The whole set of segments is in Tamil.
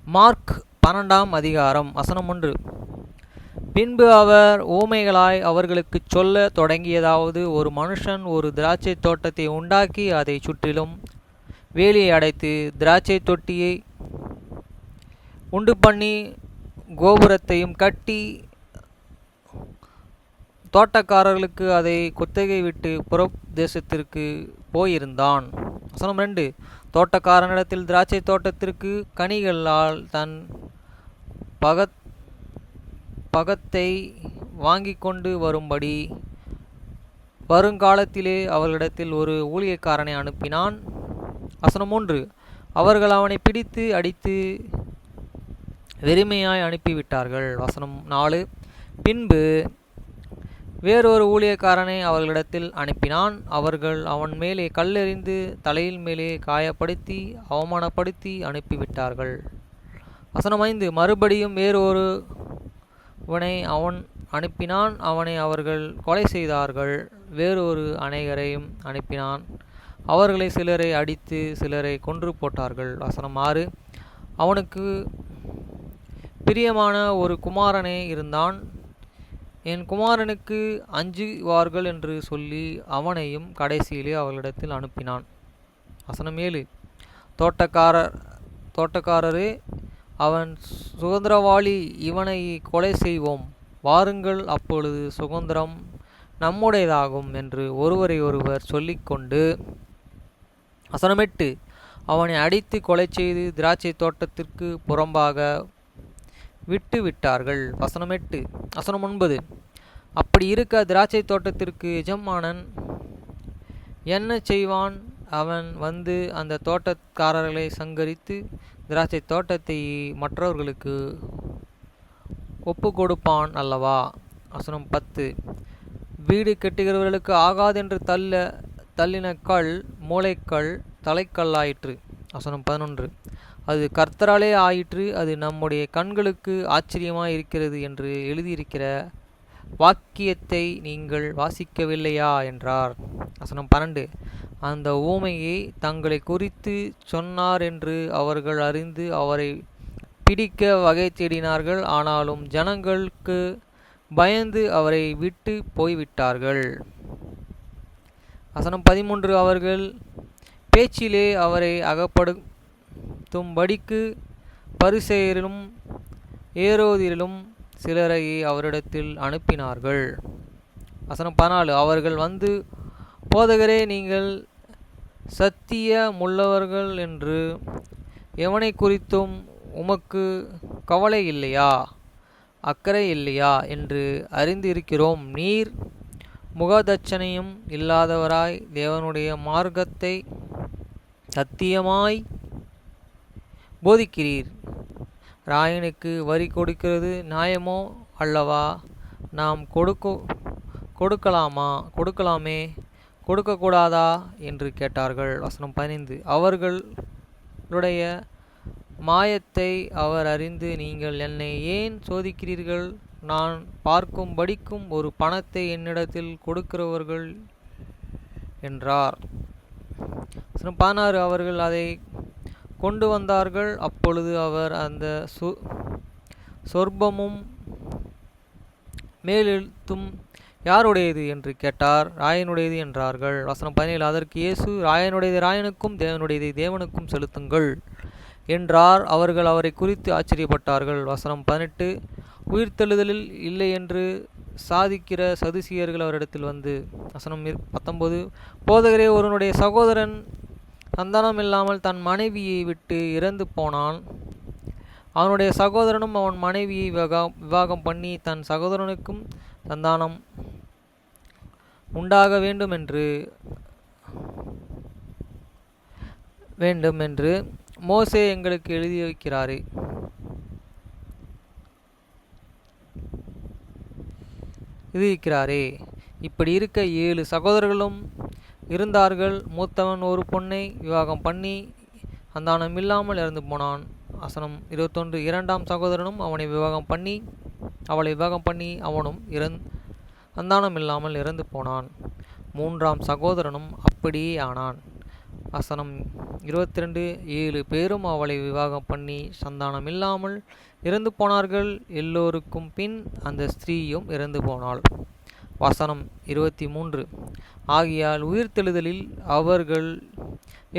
மார்க் 12ஆம் அதிகாரம் வசனம் 1. பின்பு அவர் ஊமைகளாய் அவர்களுக்குச் சொல்லத் தொடங்கியதாவது, ஒரு மனுஷன் ஒரு திராட்சை தோட்டத்தை உண்டாக்கி அதைச் சுற்றிலும் வேலியை அடைத்து திராட்சை தொட்டியை உண்டு பண்ணி கோபுரத்தையும் கட்டி தோட்டக்காரர்களுக்கு அதை குத்தகை விட்டு புறதேசத்திற்கு போயிருந்தான். வசனம் 2. தோட்டக்காரனிடத்தில் திராட்சை தோட்டத்திற்கு கனிகளால் தன் பகத்தை வாங்கி கொண்டு வரும்படி வருங்காலத்திலே அவர்களிடத்தில் ஒரு ஊழியக்காரனை அனுப்பினான். வசனம் 3. அவர்கள் அவனை பிடித்து அடித்து வெறுமையாய் அனுப்பிவிட்டார்கள். வசனம் 4. பின்பு வேறொரு ஊழியக்காரனை அவர்களிடத்தில் அனுப்பினான். அவர்கள் அவன் மேலே கல்லெறிந்து தலையில் மேலே காயப்படுத்தி அவமானப்படுத்தி அனுப்பிவிட்டார்கள். வசனம் 5. மறுபடியும் வேறொருவனை அவன் அனுப்பினான். அவனை அவர்கள் கொலை செய்தார்கள். வேறொரு அநேகரையும் அனுப்பினான். அவர்களை சிலரை அடித்து சிலரை கொன்று போட்டார்கள். வசனம் 6. அவனுக்கு பிரியமான ஒரு குமாரனே இருந்தான். என் குமாரனுக்கு அஞ்சுவார்கள் என்று சொல்லி அவனையும் கடைசியிலே அவர்களிடத்தில் அனுப்பினான். வசனம் 7. தோட்டக்காரரே, அவன் சுதந்திரவாளி, இவனை கொலை செய்வோம், வாருங்கள், அப்பொழுது சுதந்திரம் நம்முடையதாகும் என்று ஒருவரை ஒருவர் சொல்லிக்கொண்டு. வசனம் 8. அவனை அடித்து கொலை செய்து திராட்சை தோட்டத்திற்கு புறம்பாக விட்டு விட்டார்கள். வசனம் 8. வசனம் 9. அப்படி இருக்க திராட்சை தோட்டத்திற்கு எஜமானன் என்ன செய்வான்? அவன் வந்து அந்த தோட்டக்காரர்களை சங்கரித்து திராட்சை தோட்டத்தை மற்றவர்களுக்கு ஒப்பு கொடுப்பான் அல்லவா? வசனம் 10. வீடு கட்டுகிறவர்களுக்கு ஆகாதென்று தள்ளின கல் மூளைக்கல் தலைக்கல்லாயிற்று. வசனம் 11. அது கர்த்தராலே ஆயிற்று, அது நம்முடைய கண்களுக்கு ஆச்சரியமாய் இருக்கிறது என்று எழுதியிருக்கிற வாக்கியத்தை நீங்கள் வாசிக்கவில்லையா என்றார். வசனம் 12. அந்த ஊமையை தங்களை குறித்து சொன்னார் என்று அவர்கள் அறிந்து அவரை பிடிக்க வகை தேடினார்கள். ஆனாலும் ஜனங்களுக்கு பயந்து அவரை விட்டு போய்விட்டார்கள். வசனம் 13. அவர்கள் பேச்சிலே அவரை அகப்படுத்தும்படிக்கு பரிசேயரிலும் ஏரோதிலும் சிலரை அவரிடத்தில் அனுப்பினார்கள். வசனம் 14. அவர்கள் வந்து, போதகரே, நீங்கள் சத்தியமுள்ளவர்கள் என்று எவனை குறித்தும் உமக்கு கவலை இல்லையா, அக்கறை இல்லையா என்று அறிந்திருக்கிறோம். நீர் முகதட்சணையும் இல்லாதவராய் தேவனுடைய மார்க்கத்தை சத்தியமாய் போதிக்கிறீர். ராயனுக்கு வரி கொடுக்கிறது நியாயமோ அல்லவா? நாம் கொடுக்கலாமே, கொடுக்கக்கூடாதா என்று கேட்டார்கள். வசனம் 15. அவர்களுடைய மாயத்தை அவர் அறிந்து, நீங்கள் என்னை ஏன் சோதிக்கிறீர்கள்? நான் பார்க்கும் படிக்கும் ஒரு பணத்தை என்னிடத்தில் கொடுக்கிறவர்கள் என்றார். வசனம் 16. அவர்கள் அதை கொண்டு வந்தார்கள். அப்பொழுது அவர், அந்த சொற்பமும் மேலெழுத்தும் யாருடையது என்று கேட்டார். ராயனுடையது என்றார்கள். வசனம் 17. அதற்கு இயேசு, ராயனுடையது ராயனுக்கும், தேவனுடையதை தேவனுக்கும் செலுத்துங்கள் என்றார். அவர்கள் அவரை குறித்து ஆச்சரியப்பட்டார்கள். வசனம் 18. உயிர்த்தெழுதலில் இல்லை என்று சாதிக்கிற சதுசியர்கள் அவரிடத்தில் வந்து. வசனம் 19. போதகரே, ஒருவனுடைய சகோதரன் சந்தானம் இல்லாமல் தன் மனைவியை விட்டு இறந்து போனான். அவனுடைய சகோதரனும் அவன் மனைவியை விவாகம் பண்ணி தன் சகோதரனுக்கும் சந்தானம் உண்டாக வேண்டும் என்று மோசே எங்களுக்கு எழுதி வைக்கிறாரே. இப்படி இருக்க 7 சகோதரர்களும் இருந்தார்கள். மூத்தவன் ஒரு பொண்ணை விவாகம் பண்ணி சந்தானம் இல்லாமல் இறந்து போனான். வசனம் 21. இரண்டாம் சகோதரனும் அவளை விவாகம் பண்ணி அவனும் சந்தானம் இல்லாமல் இறந்து போனான். மூன்றாம் சகோதரனும் அப்படியே ஆனான். வசனம் 22. 7 பேரும் அவளை விவாகம் பண்ணி சந்தானம் இல்லாமல் இறந்து போனார்கள். எல்லோருக்கும் பின் அந்த ஸ்திரீயும் இறந்து போனாள். வசனம் 23. ஆகையால் உயிர்த்தெழுதலில் அவர்கள்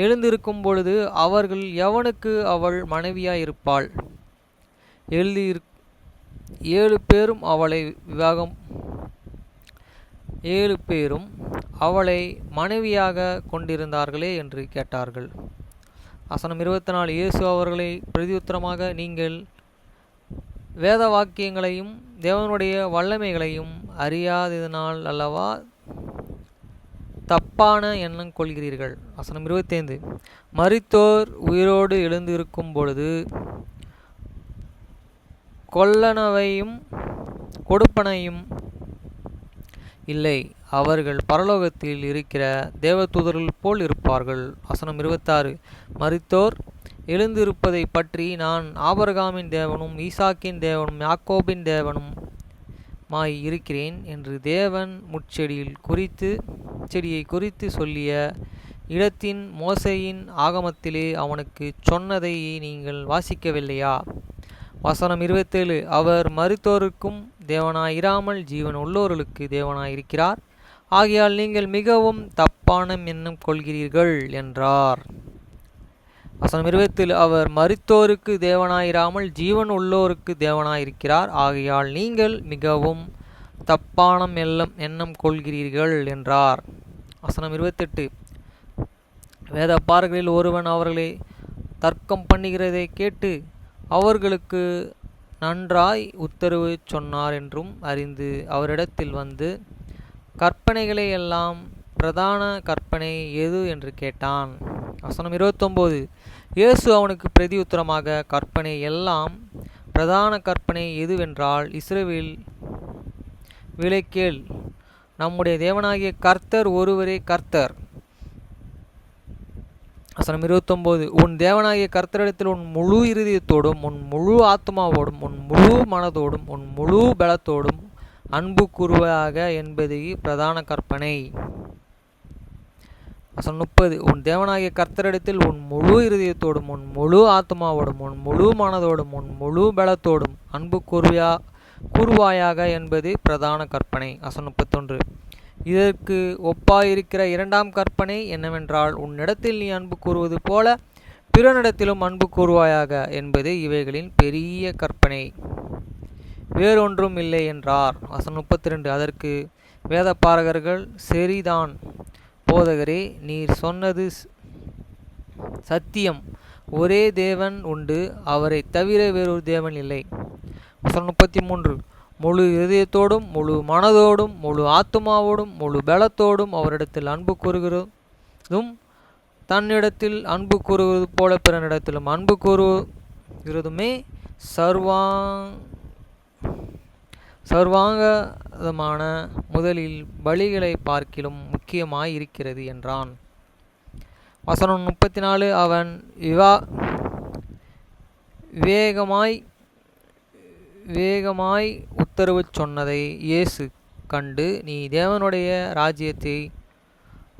எழுந்திருக்கும் பொழுது அவர்கள் எவனுக்கு அவள் மனைவியாயிருப்பாள்? எழுதியிரு 7 பேரும் அவளை மனைவியாக கொண்டிருந்தார்களே என்று கேட்டார்கள். வசனம் 24. இயேசு அவர்களை பிரதியுத்தரமாக, நீங்கள் வேத வாக்கியங்களையும் தேவனுடைய வல்லமைகளையும் அறியாததினால் அல்லவா தப்பான எண்ணம் கொள்கிறீர்கள். வசனம் 25. மரித்தோர் உயிரோடு எழுந்து இருக்கும் பொழுது கொல்லனவையும் கொடுப்பனையும் இல்லை, அவர்கள் பரலோகத்தில் இருக்கிற தேவதூதர்கள் போல் இருப்பார்கள். வசனம் 26. மரித்தோர் எழுந்திருப்பதை பற்றி நான் ஆபிரகாமின் தேவனும் ஈசாக்கின் தேவனும் யாக்கோபின் தேவனும் இருக்கிறேன் என்று தேவன் செடியை குறித்து சொல்லிய இடத்தின் மோசேயின் ஆகமத்திலே அவனுக்கு சொன்னதை நீங்கள் வாசிக்கவில்லையா? வசனம் 27. அவர் மரித்தோருக்கும் தேவனாயிராமல் ஜீவன் உள்ளோர்களுக்கு தேவனாயிருக்கிறார். ஆகையால் நீங்கள் மிகவும் தப்பான எண்ணம் கொள்கிறீர்கள் என்றார். வசனம் 27. அவர் மரித்தோருக்கு தேவனாயிராமல் ஜீவன் உள்ளோருக்கு தேவனாயிருக்கிறார். ஆகையால் நீங்கள் மிகவும் தப்பான எண்ணம் கொள்கிறீர்கள் என்றார். வசனம் 28. வேதபாரகரில் ஒருவன் அவர்களை தர்க்கம் பண்ணுகிறதை கேட்டு அவர்களுக்கு நன்றாய் உத்தரவு சொன்னார் என்றும் அறிந்து அவரிடத்தில் வந்து, கற்பனைகளை எல்லாம் பிரதான கற்பனை எது என்று கேட்டான். வசனம் 29. இயேசு அவனுக்கு பிரதியுத்தரமாக, கற்பனை எல்லாம் பிரதான கற்பனை எதுவென்றால், இஸ்ரவேல் விலைக்கேள், நம்முடைய தேவனாகிய கர்த்தர் ஒருவரே கர்த்தர். வசனம் 29. உன் தேவனாகிய கர்த்தரிடத்தில் உன் முழு இருதயத்தோடும் உன் முழு ஆத்மாவோடும் உன் முழு மனதோடும் உன் முழு பலத்தோடும் அன்பு கூறுவாயாக என்பது பிரதான கற்பனை. வசனம் 30. உன் தேவனாகிய கர்த்தரிடத்தில் உன் முழு இருதயத்தோடும் உன் முழு ஆத்மாவோடும் உன் முழு மனதோடும் உன் முழு பலத்தோடும் அன்பு கூறுவாயாக என்பது பிரதான கற்பனை. வசனம் 31. இதற்கு ஒப்பாயிருக்கிற இரண்டாம் கற்பனை என்னவென்றால், உன்னிடத்தில் நீ அன்பு கூறுவது போல பிறனிடத்திலும் அன்பு கூறுவாயாக என்பது இவைகளின் பெரிய கற்பனை, வேறொன்றும் இல்லை என்றார். வசனம் 32. அதற்கு வேதபாரகர்கள், சரிதான் போதகரே, நீர் சொன்னது சத்தியம், ஒரே தேவன் உண்டு, அவரை தவிர வேறொரு தேவன் இல்லை. வசனம் 33. முழு இதயத்தோடும் முழு மனதோடும் முழு ஆத்மாவோடும் முழு பலத்தோடும் அவரிடத்தில் அன்பு கூறுகிறதும் தன்னிடத்தில் அன்பு கூறுவது போல பிறனிடத்திலும் அன்பு கூறுகிறதுமே சர்வாங்கமான முதலில் பலிகளை பார்க்கிலும் முக்கியமாய் இருக்கிறது என்றான். வசனம் 34. அவன் வேகமாய் உத்தரவு சொன்னதை இயேசு கண்டு, நீ தேவனுடைய ராஜ்யத்தை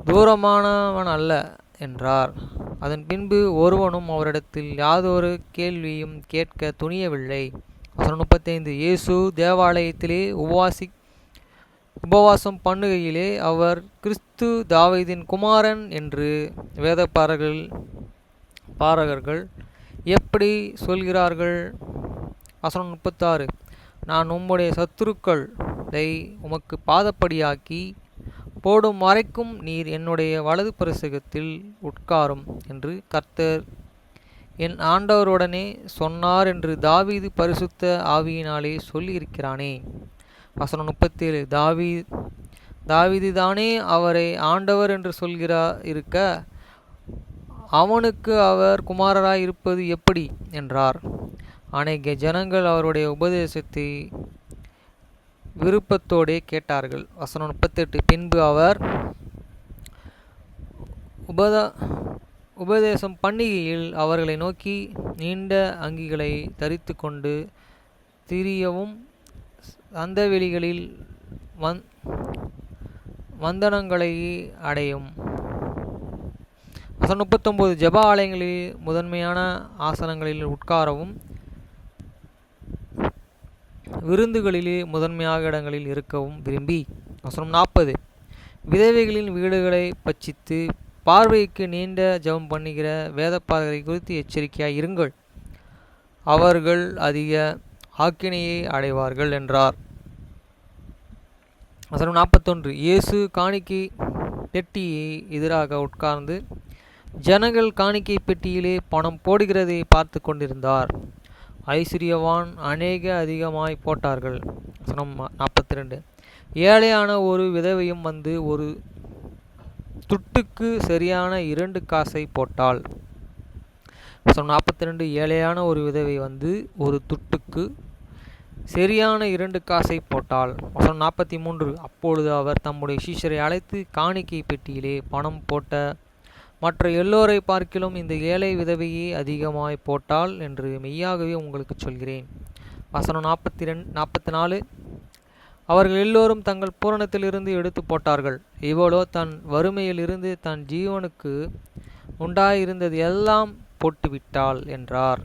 தூரமானவன் அல்ல என்றார். அதன் பின்பு ஒருவனும் அவரிடத்தில் யாதொரு கேள்வியும் கேட்க துணியவில்லை. வசனம் 35. இயேசு தேவாலயத்திலே உபவாசம் பண்ணுகையிலே, அவர் கிறிஸ்து தாவீதின் குமாரன் என்று வேதபாரகர்கள் எப்படி சொல்கிறார்கள்? வசனம் 36. நான் உம்முடைய சத்துருக்களை உமக்கு பாதப்படியாக்கி போடும் வரைக்கும் நீர் என்னுடைய வலது பரிசகத்தில் உட்காரும் என்று கர்த்தர் என் ஆண்டவருடனே சொன்னார் என்று தாவீது பரிசுத்த ஆவியினாலே சொல்லியிருக்கிறானே. வசனம் 37. தாவீது தானே அவரை ஆண்டவர் என்று இருக்க அவனுக்கு அவர் குமாரராய் இருப்பது எப்படி என்றார். அநேக ஜனங்கள் அவருடைய உபதேசத்தை விருப்பத்தோடே கேட்டார்கள். வசனம் 38. பின்பு அவர் உபதேசம் பண்ணுகையில் அவர்களை நோக்கி, நீண்ட அங்கிகளை தரித்து கொண்டு திரியவும் அந்தவெளிகளில் வந்தனங்களை அடையும் வசனம் 39. ஜெப ஆலயங்களில் முதன்மையான ஆசனங்களில் உட்காரவும் விருந்துகளிலே முதன்மையாக இடங்களில் இருக்கவும் விரும்பி. வசனம் 40. விதவைகளின் வீடுகளை பட்சித்து பார்வைக்கு நீண்ட ஜெபம் பண்ணுகிற வேதபாரகரை குறித்து எச்சரிக்கையாய் இருங்கள், அவர்கள் அதிக ஆக்கினையை அடைவார்கள் என்றார். வசனம் 41. இயேசு காணிக்கை பெட்டியை எதிராக உட்கார்ந்து ஜனங்கள் காணிக்கை பெட்டியிலே பணம் போடுகிறதை பார்த்து கொண்டிருந்தார். ஐஸ்வர்யவான் அதிகமாய் போட்டார்கள். வசனம் 42. ஏழையான ஒரு விதவையும் வந்து ஒரு துட்டுக்கு சரியான 2 காசை போட்டாள். வசனம் 42. ஏழையான ஒரு விதவை வந்து ஒரு துட்டுக்கு சரியான 2 காசை போட்டாள். வசனம் 43. அப்பொழுது அவர் தம்முடைய சீஷரை அழைத்து, காணிக்கை பெட்டியிலே பணம் போட்ட மற்ற எல்லோரை பார்க்கிலும் இந்த ஏழை விதவையே அதிகமாய் போட்டாள் என்று மெய்யாகவே உங்களுக்கு சொல்கிறேன். வசனம் 44. அவர்கள் எல்லோரும் தங்கள் பூரணத்திலிருந்து எடுத்து போட்டார்கள், இவளோ தன் வறுமையில் இருந்து தன் ஜீவனுக்கு உண்டாயிருந்தது எல்லாம் போட்டுவிட்டாள் என்றார்.